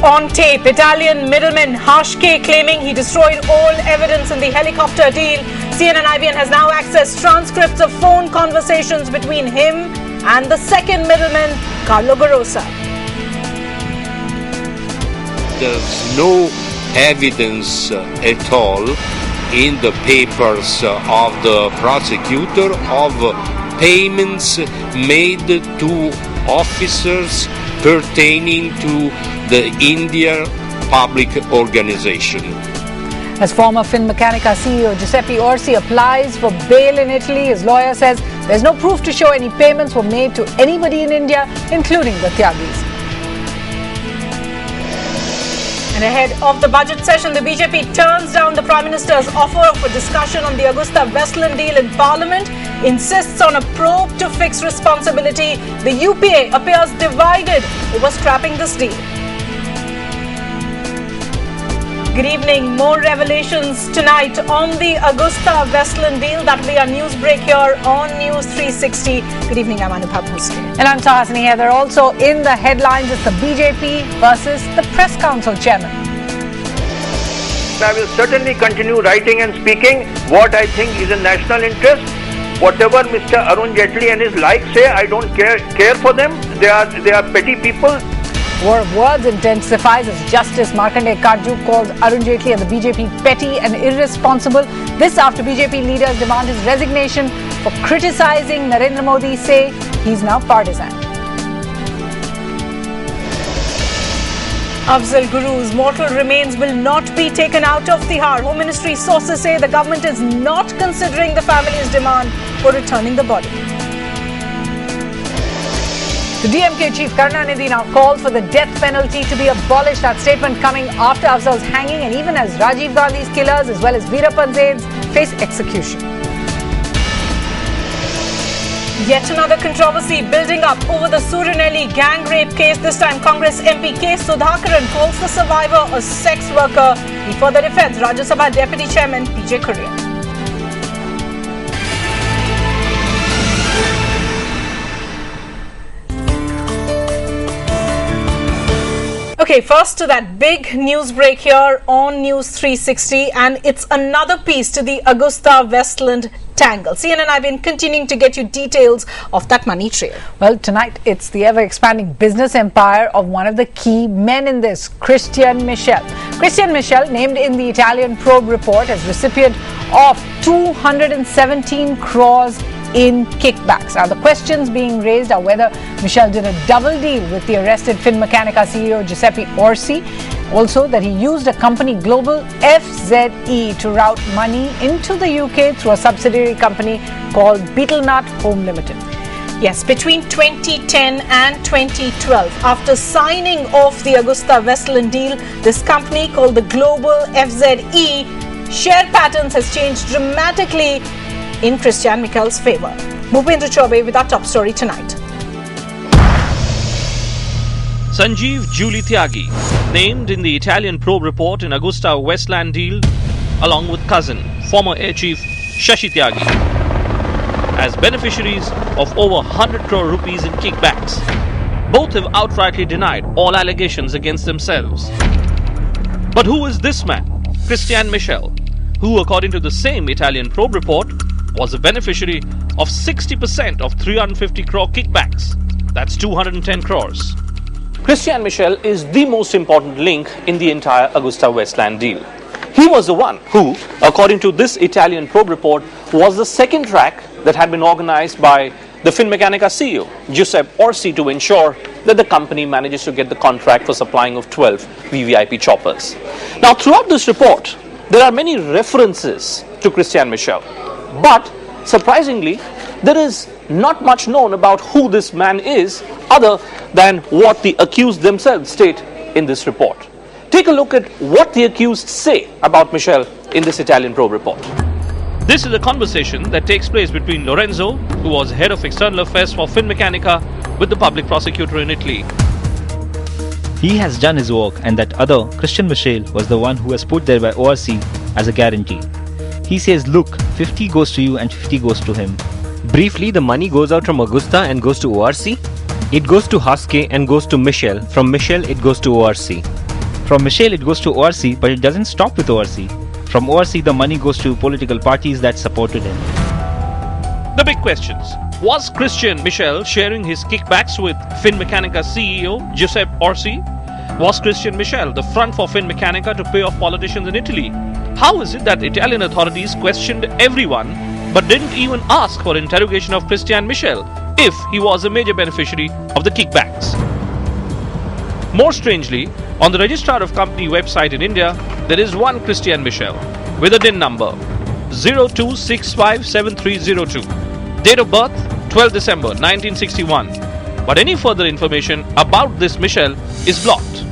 on tape. Italian middleman Hashke claiming he destroyed all evidence in the helicopter deal. CNN IBN has now accessed transcripts of phone conversations between him and the second middleman, Carlo Garosa. There's no evidence at all in the papers of the prosecutor of payments made to officers pertaining to the India Public Organization. As former Finmeccanica CEO Giuseppe Orsi applies for bail in Italy, his lawyer says there's no proof to show any payments were made to anybody in India, including the Tyagis. And ahead of the budget session, the BJP turns down the Prime Minister's offer for discussion on the Augusta-Westland deal in Parliament, insists on a probe to fix responsibility. The UPA appears divided over scrapping this deal. Good evening. More revelations tonight on the Augusta-Westland deal. That will be our news break here on News 360. Good evening. I'm Anubhav Bhusle. And I'm Tahasini Heather. Also in the headlines, it's the BJP versus the Press Council chairman. I will certainly continue writing and speaking what I think is in national interest. Whatever Mr. Arun Jaitley and his like say, I don't care for them. They are petty people. War of words intensifies as Justice Markandeya Katju calls Arun Jaitley and the BJP petty and irresponsible. This after BJP leaders demand his resignation for criticizing Narendra Modi, say he's now partisan. Afzal Guru's mortal remains will not be taken out of Tihar. Home Ministry sources say the government is not considering the family's demand for returning the body. The DMK chief Karunanidhi now calls for the death penalty to be abolished. That statement coming after Afzal's hanging and even as Rajiv Gandhi's killers as well as Veerappan Zaid's face execution. Yet another controversy building up over the Surinelli gang rape case. This time Congress MP K. Sudhakaran calls the survivor a sex worker. He further defends Rajya Sabha Deputy Chairman PJ Kurian. Okay, first to that big news break here on News 360, and it's another piece to the Augusta-Westland tangle. CNN and I have been continuing to get you details of that money trail. Well, tonight it's the ever-expanding business empire of one of the key men in this, Christian Michel. Christian Michel, named in the Italian probe report as recipient of 217 crores in kickbacks. Now, the questions being raised are whether Michel did a double deal with the arrested Finmeccanica CEO Giuseppe Orsi. Also, that he used a company, Global FZE, to route money into the UK through a subsidiary company called Beetlenut Home Limited. Yes, between 2010 and 2012, after signing off the Augusta-Westland deal, this company called the Global FZE, share patterns has changed dramatically in Christian Michel's favor. Bhupendra Chaubey with our top story tonight. Sanjeev Julie Tyagi, named in the Italian probe report in Augusta-Westland deal, along with cousin, former Air Chief Shashi Tyagi, as beneficiaries of over 100 crore rupees in kickbacks. Both have outrightly denied all allegations against themselves. But who is this man, Christian Michel, who, according to the same Italian probe report, was a beneficiary of 60% of 350 crore kickbacks. That's 210 crores. Christian Michel is the most important link in the entire Augusta-Westland deal. He was the one who, according to this Italian probe report, was the second track that had been organized by the Finmeccanica CEO, Giuseppe Orsi, to ensure that the company manages to get the contract for supplying of 12 VVIP choppers. Now, throughout this report, there are many references to Christian Michel. But, surprisingly, there is not much known about who this man is other than what the accused themselves state in this report. Take a look at what the accused say about Michel in this Italian probe report. This is a conversation that takes place between Lorenzo, who was head of external affairs for Finmeccanica, with the public prosecutor in Italy. He has done his work, and that other, Christian Michel, was the one who was put there by ORC as a guarantee. He says, look, 50 goes to you and 50 goes to him. Briefly, the money goes out from Augusta and goes to ORC. It goes to Hashke and goes to Michel. From Michel, it goes to ORC. From Michel, it goes to ORC, but it doesn't stop with ORC. From ORC, the money goes to political parties that supported him. The big questions. Was Christian Michel sharing his kickbacks with Finmeccanica CEO Giuseppe Orsi? Was Christian Michel the front for Finmeccanica to pay off politicians in Italy? How is it that Italian authorities questioned everyone but didn't even ask for interrogation of Christian Michel if he was a major beneficiary of the kickbacks? More strangely, on the Registrar of Company website in India, there is one Christian Michel with a DIN number 02657302. Date of birth 12 December 1961. But any further information about this Michel is blocked.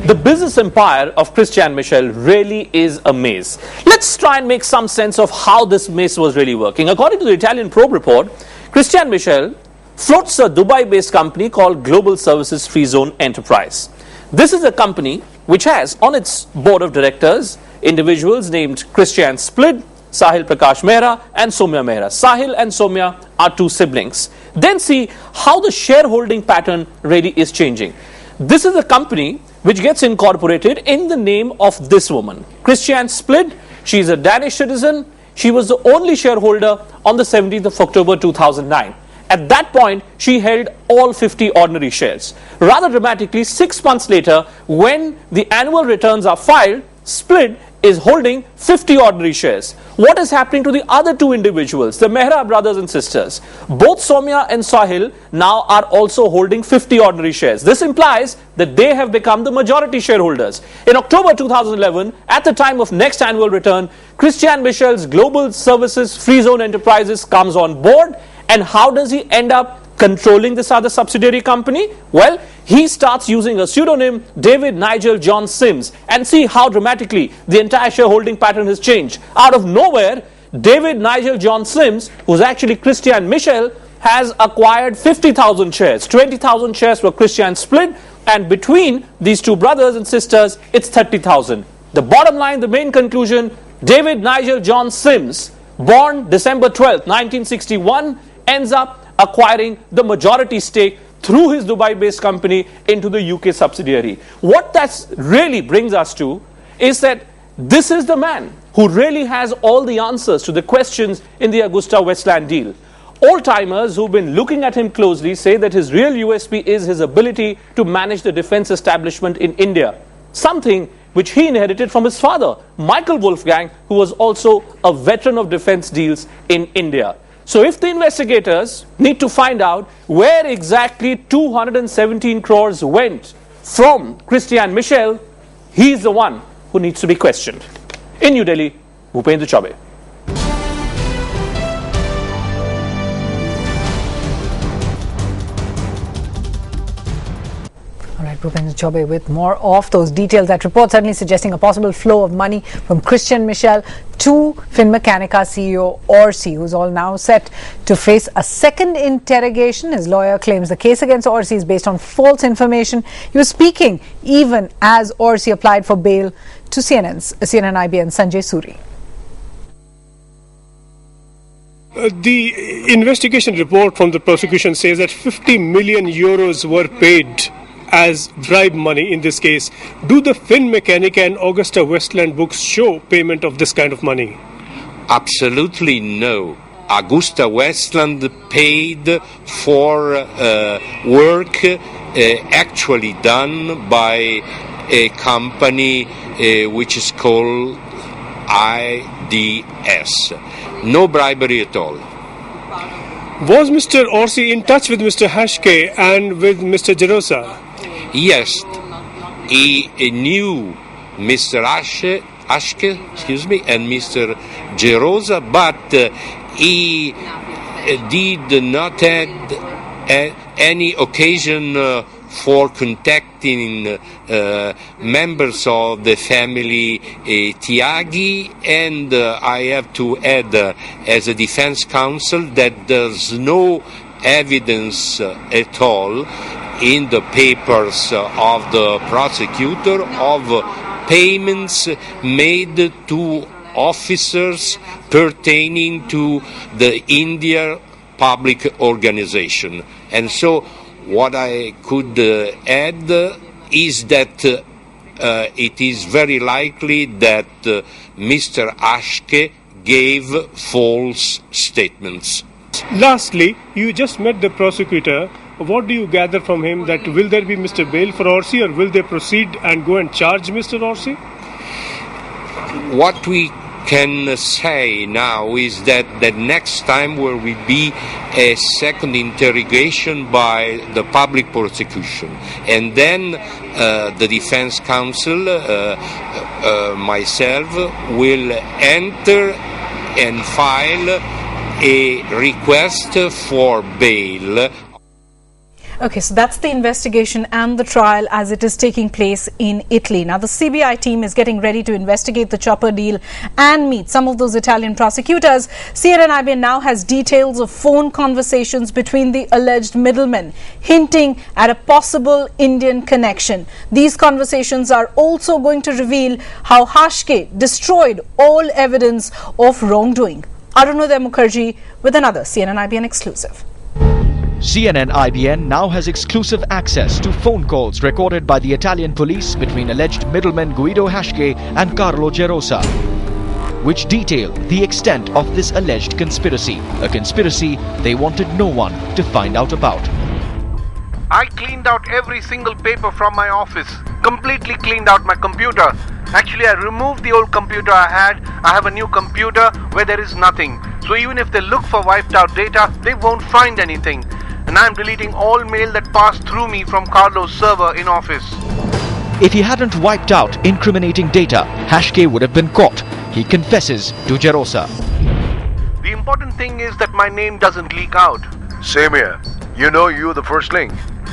The business empire of Christian Michel really is a maze. Let's try and make some sense of how this maze was really working. According to the Italian Probe report, Christian Michel floats a Dubai-based company called Global Services Free Zone Enterprise. This is a company which has on its board of directors individuals named Christian Split, Sahil Prakash Mehra and Soumya Mehra. Sahil and Soumya are two siblings. Then see how the shareholding pattern really is changing. This is a company which gets incorporated in the name of this woman, Christian Split. She is a Danish citizen. She was the only shareholder on the 17th of October 2009. At that point, she held all 50 ordinary shares. Rather dramatically, 6 months later, when the annual returns are filed, Split is holding 50 ordinary shares. What is happening to the other two individuals, the Mehra brothers and sisters? Both Soumya and Sahil now are also holding 50 ordinary shares. This implies that they have become the majority shareholders. In October 2011, at the time of next annual return, Christian Michel's Global Services Free Zone Enterprises comes on board. And how does he end up controlling this other subsidiary company? Well, he starts using a pseudonym, David Nigel John Sims, and see how dramatically the entire shareholding pattern has changed. Out of nowhere, David Nigel John Sims, who's actually Christian Michel, has acquired 50,000 shares. 20,000 shares for Christian Split, and between these two brothers and sisters, it's 30,000. The bottom line, the main conclusion, David Nigel John Sims, born December 12th, 1961, ends up acquiring the majority stake through his Dubai-based company into the UK subsidiary. What that really brings us to is that this is the man who really has all the answers to the questions in the Augusta-Westland deal. Old-timers who've been looking at him closely say that his real USP is his ability to manage the defense establishment in India, something which he inherited from his father, Michael Wolfgang, who was also a veteran of defense deals in India. So if the investigators need to find out where exactly 217 crores went from Christian Michel, he is the one who needs to be questioned. In New Delhi, Bhupendra Chaubey. Bhupendra Chaubey with more of those details. That report certainly suggesting a possible flow of money from Christian Michel to Finmeccanica CEO Orsi, who's all now set to face a second interrogation. His lawyer claims the case against Orsi is based on false information. He was speaking even as Orsi applied for bail to CNN IBN Sanjay Suri. The investigation report from the prosecution says that 50 million euros were paid as bribe money in this case. Do the Finmeccanica and Augusta-Westland books show payment of this kind of money? Absolutely no. Augusta-Westland paid for work actually done by a company which is called IDS. No bribery at all. Was Mr. Orsi in touch with Mr. Hashke and with Mr. Gerosa? Yes, he knew Mr. Ashke, and Mr. Gerosa, but he did not have any occasion for contacting members of the family Tiaghi, and I have to add as a defense counsel that there's no evidence at all in the papers of the prosecutor of payments made to officers pertaining to the India public organization. And so what I could add is that it is very likely that Mr. Aschke gave false statements. Lastly, you just met the prosecutor. What do you gather from him? That will there be Mr. bail for Orsi, or will they proceed and go and charge Mr. Orsi? What we can say now is that the next time there will be a second interrogation by the public prosecution, and then the defense counsel, myself, will enter and file a request for bail. Okay, so that's the investigation and the trial as it is taking place in Italy. Now, the CBI team is getting ready to investigate the chopper deal and meet some of those Italian prosecutors. CNN-IBN now has details of phone conversations between the alleged middlemen, hinting at a possible Indian connection. These conversations are also going to reveal how Aschke destroyed all evidence of wrongdoing. Arunodaya Mukherjee with another CNN-IBN exclusive. CNN-IBN now has exclusive access to phone calls recorded by the Italian police between alleged middlemen Guido Aschke and Carlo Gerosa, which detail the extent of this alleged conspiracy, a conspiracy they wanted no one to find out about. I cleaned out every single paper from my office, completely cleaned out my computer. Actually, I removed the old computer I had. I have a new computer where there is nothing. So even if they look for wiped out data, they won't find anything. And I'm deleting all mail that passed through me from Carlo's server in office. If he hadn't wiped out incriminating data, Aschke would have been caught. He confesses to Gerosa. The important thing is that my name doesn't leak out. Same here. You know you're the first link.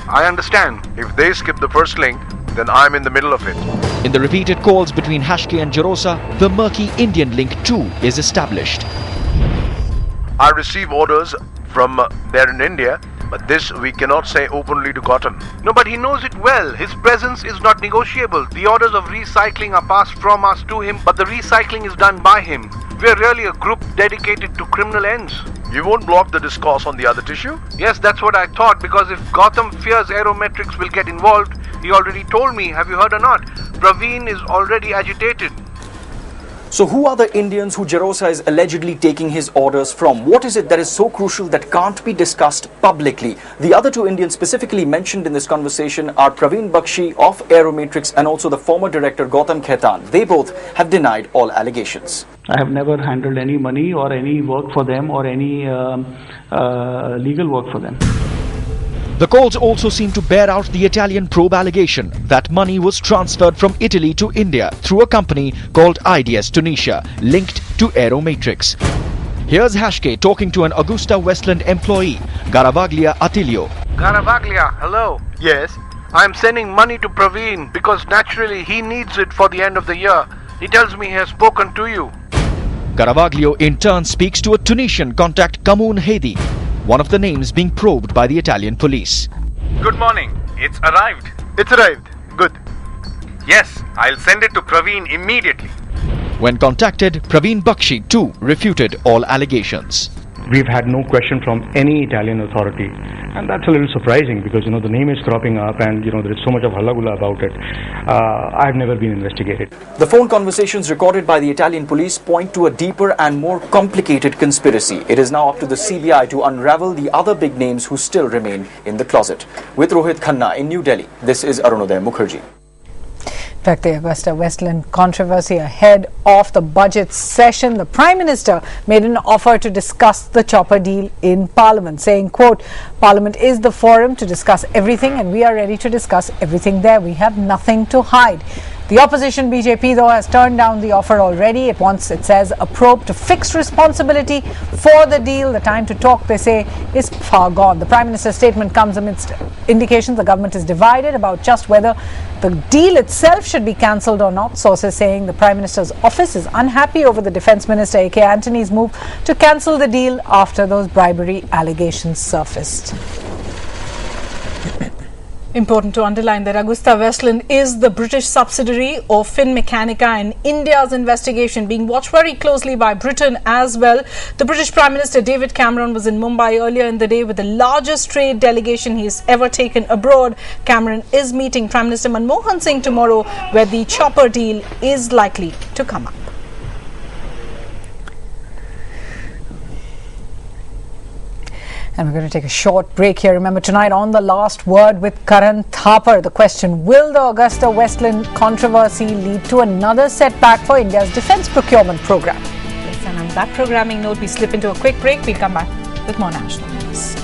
I understand. If they skip the first link, then I'm in the middle of it. In the repeated calls between Aschke and Gerosa, the murky Indian link too is established. I receive orders from there in India, but this we cannot say openly to Cotton. No, but he knows it well. His presence is not negotiable. The orders of recycling are passed from us to him, but the recycling is done by him. We're really a group dedicated to criminal ends. You won't block the discourse on the other tissue? Yes, that's what I thought, because if Gotham fears Aerometrics will get involved, he already told me, have you heard or not? Praveen is already agitated. So who are the Indians who Gerosa is allegedly taking his orders from? What is it that is so crucial that can't be discussed publicly? The other two Indians specifically mentioned in this conversation are Praveen Bakshi of Aerometrics and also the former director Gautam Khaitan. They both have denied all allegations. I have never handled any money or any work for them or any legal work for them. The calls also seem to bear out the Italian probe allegation that money was transferred from Italy to India through a company called IDS Tunisia, linked to Aeromatrix. Here's Aschke talking to an Augusta Westland employee, Garavaglia Attilio. Garavaglia, hello. Yes. I'm sending money to Praveen because naturally he needs it for the end of the year. He tells me he has spoken to you. Garavaglio in turn speaks to a Tunisian contact, Kamoun Hedi, one of the names being probed by the Italian police. Good morning. It's arrived. It's arrived. Good. Yes, I'll send it to Praveen immediately. When contacted, Praveen Bakshi too refuted all allegations. We've had no question from any Italian authority, and that's a little surprising because the name is cropping up and there is so much of hallagula about it. I've never been investigated. The phone conversations recorded by the Italian police point to a deeper and more complicated conspiracy. It is now up to the CBI to unravel the other big names who still remain in the closet. With Rohit Khanna in New Delhi, this is Arunodaya Mukherjee. In fact, the Augusta Westland controversy ahead of the budget session, the Prime Minister made an offer to discuss the chopper deal in Parliament, saying, quote, Parliament is the forum to discuss everything and we are ready to discuss everything there. We have nothing to hide. The opposition BJP, though, has turned down the offer already. It wants, it says, a probe to fix responsibility for the deal. The time to talk, they say, is far gone. The Prime Minister's statement comes amidst indications the government is divided about just whether the deal itself should be cancelled or not. Sources saying the Prime Minister's office is unhappy over the Defence Minister A.K. Antony's move to cancel the deal after those bribery allegations surfaced. Important to underline that AgustaWestland is the British subsidiary of Finmeccanica, and India's investigation being watched very closely by Britain as well. The British Prime Minister David Cameron was in Mumbai earlier in the day with the largest trade delegation he's ever taken abroad. Cameron is meeting Prime Minister Manmohan Singh tomorrow, where the chopper deal is likely to come up. And we're going to take a short break here. Remember, tonight on The Last Word with Karan Thapar, the question, will the AgustaWestland controversy lead to another setback for India's defence procurement program? Yes, and on that programming note, we slip into a quick break. We'll come back with more national news.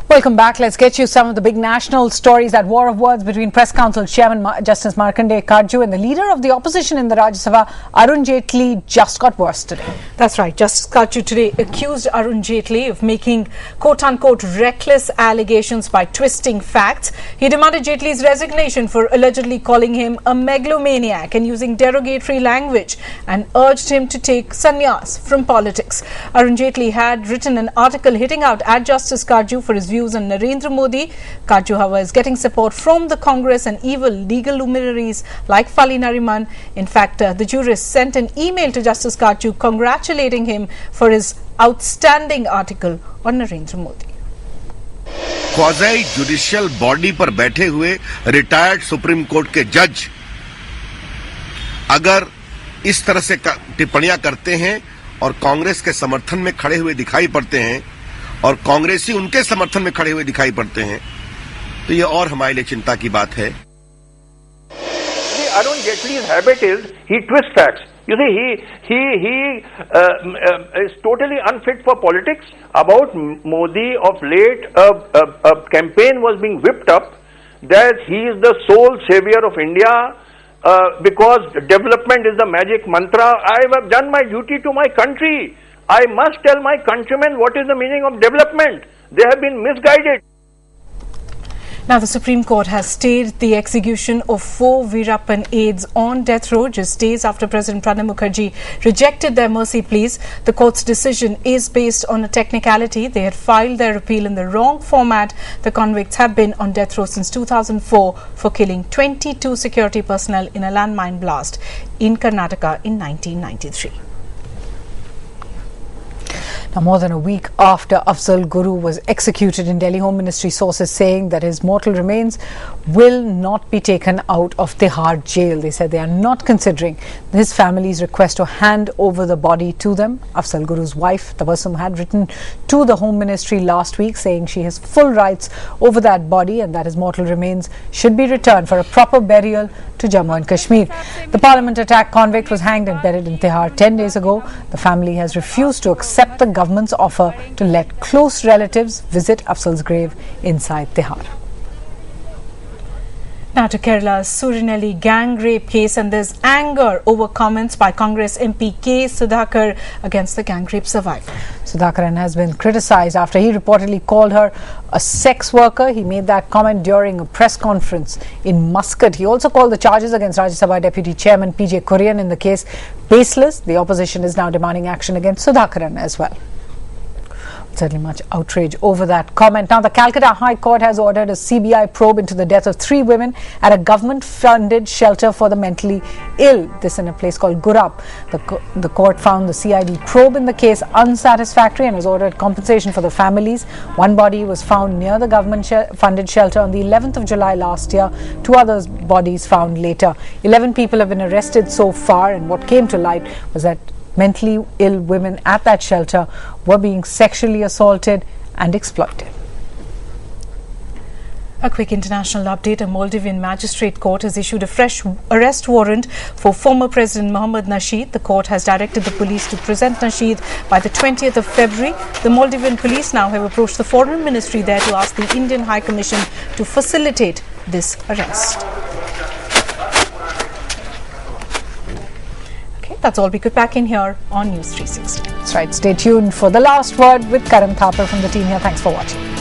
Welcome back. Let's get you some of the big national stories. That war of words between Press Council Chairman Justice Markandeya Karju and the leader of the opposition in the Rajya Sabha, Arun Jaitley, just got worse today. That's right. Justice Karju today accused Arun Jaitley of making quote-unquote reckless allegations by twisting facts. He demanded Jaitley's resignation for allegedly calling him a megalomaniac and using derogatory language, and urged him to take sannyas from politics. Arun Jaitley had written an article hitting out at Justice Karju for his views on Narendra Modi. Karju, however, is getting support from the Congress and evil legal luminaries like Fali Nariman. In fact, the jurist sent an email to Justice Karju congratulating him for his outstanding article on Narendra Modi. Quasi judicial body पर बैठे हुए retired supreme court के जज अगर इस तरह से टिप्पणियां करते हैं और कांग्रेस के समर्थन में खड़े हुए दिखाई पड़ते हैं और कांग्रेसी उनके समर्थन में खड़े हुए दिखाई पड़ते हैं, तो ये और हमारे लिए चिंता की बात है। Arun Jaitley's habit is he twists facts. You see, he is totally unfit for politics. About Modi of late, a campaign was being whipped up that he is the sole savior of India because development is the magic mantra. I have done my duty to my country. I must tell my countrymen what is the meaning of development. They have been misguided. Now, the Supreme Court has stayed the execution of 4 Veerappan aides on death row just days after President Pranab Mukherjee rejected their mercy pleas. The court's decision is based on a technicality. They had filed their appeal in the wrong format. The convicts have been on death row since 2004 for killing 22 security personnel in a landmine blast in Karnataka in 1993. Now, more than a week after Afzal Guru was executed in Delhi, Home Ministry sources saying that his mortal remains will not be taken out of Tihar jail. They said they are not considering his family's request to hand over the body to them. Afzal Guru's wife, Tabassum, had written to the Home Ministry last week saying she has full rights over that body and that his mortal remains should be returned for a proper burial to Jammu and Kashmir. The Parliament attack convict was hanged and buried in Tihar 10 days ago. The family has refused to accept the government's offer to let close relatives visit Afzal's grave inside Tihar. Now to Kerala's Surinelli gang rape case, and there's anger over comments by Congress MP K. Sudhakar against the gang rape survivor. Sudhakaran has been criticized after he reportedly called her a sex worker. He made that comment during a press conference in Muscat. He also called the charges against Rajya Sabha Deputy Chairman P.J. Kurian in the case baseless. The opposition is now demanding action against Sudhakaran as well. Certainly much outrage over that comment. Now, the Calcutta High Court has ordered a CBI probe into the death of 3 women at a government-funded shelter for the mentally ill. This in a place called Gurap. The court found the CID probe in the case unsatisfactory and has ordered compensation for the families. One body was found near the government-funded shelter on the 11th of July last year. 2 other bodies found later. 11 people have been arrested so far, and what came to light was that mentally ill women at that shelter were being sexually assaulted and exploited. A quick international update. A Maldivian magistrate court has issued a fresh arrest warrant for former President Mohammad Nasheed. The court has directed the police to present Nasheed by the 20th of February. The Maldivian police now have approached the Foreign Ministry there to ask the Indian High Commission to facilitate this arrest. That's all we could pack in here on News 360. That's right. Stay tuned for The Last Word with Karan Thapar from the team here. Thanks for watching.